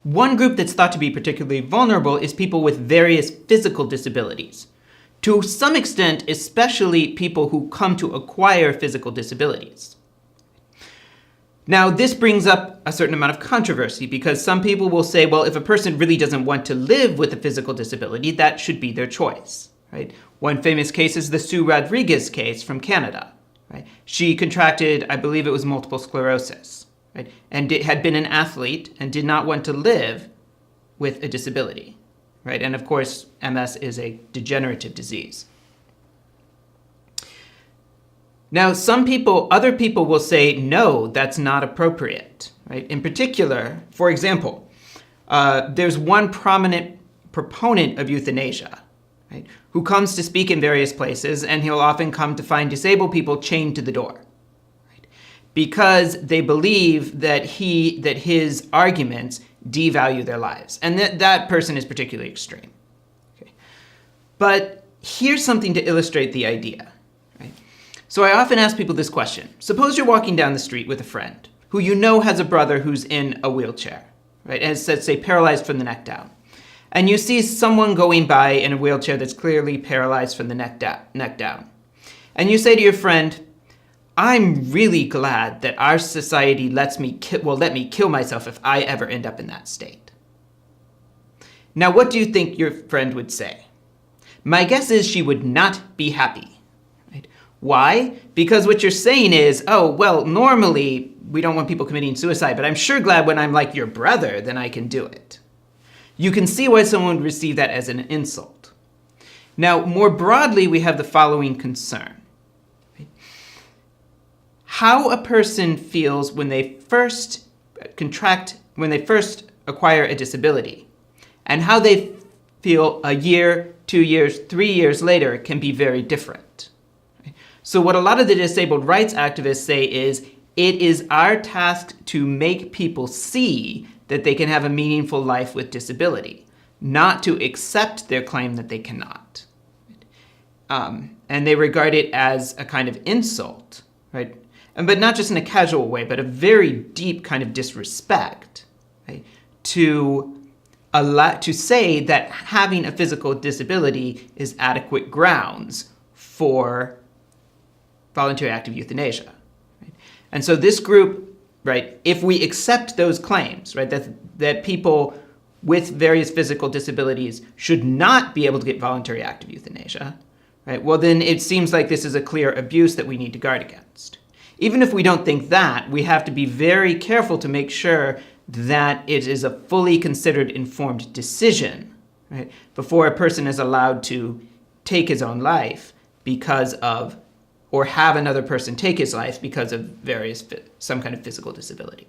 One group that's thought to be particularly vulnerable is people with various physical disabilities. To some extent, especially people who come to acquire physical disabilities. Now, this brings up a certain amount of controversy because some people will say, well, if a person really doesn't want to live with a physical disability, that should be their choice, right? One famous case is the Sue Rodriguez case from Canada, right? She contracted, I believe it was multiple sclerosis, right? And had been an athlete and did not want to live with a disability, right? And of course, MS is a degenerative disease. Now, other people will say, no, that's not appropriate, right? In particular, for example, there's one prominent proponent of euthanasia, right, who comes to speak in various places, and he'll often come to find disabled people chained to the door, right, because they believe that his arguments devalue their lives, and that person is particularly extreme. Okay. But here's something to illustrate the idea. So I often ask people this question. Suppose you're walking down the street with a friend who you know has a brother who's in a wheelchair, right? And is, let's say, paralyzed from the neck down. And you see someone going by in a wheelchair that's clearly paralyzed from the neck down. And you say to your friend, I'm really glad that our society let me kill myself if I ever end up in that state. Now, what do you think your friend would say? My guess is she would not be happy. Why? Because what you're saying is, oh, well, normally we don't want people committing suicide, but I'm sure glad when I'm like your brother, then I can do it. You can see why someone would receive that as an insult. Now, more broadly, we have the following concern. How a person feels when they first acquire a disability, and how they feel a year, 2 years, 3 years later can be very different. So what a lot of the disabled rights activists say is, it is our task to make people see that they can have a meaningful life with disability, not to accept their claim that they cannot. And they regard it as a kind of insult, right? But not just in a casual way, but a very deep kind of disrespect, right? To say that having a physical disability is adequate grounds for voluntary active euthanasia. Right? And so this group, right, if we accept those claims, right, that people with various physical disabilities should not be able to get voluntary active euthanasia, right, well then it seems like this is a clear abuse that we need to guard against. Even if we don't think that, we have to be very careful to make sure that it is a fully considered, informed decision, right, before a person is allowed to take his own life because of, or have another person take his life because of some kind of physical disability.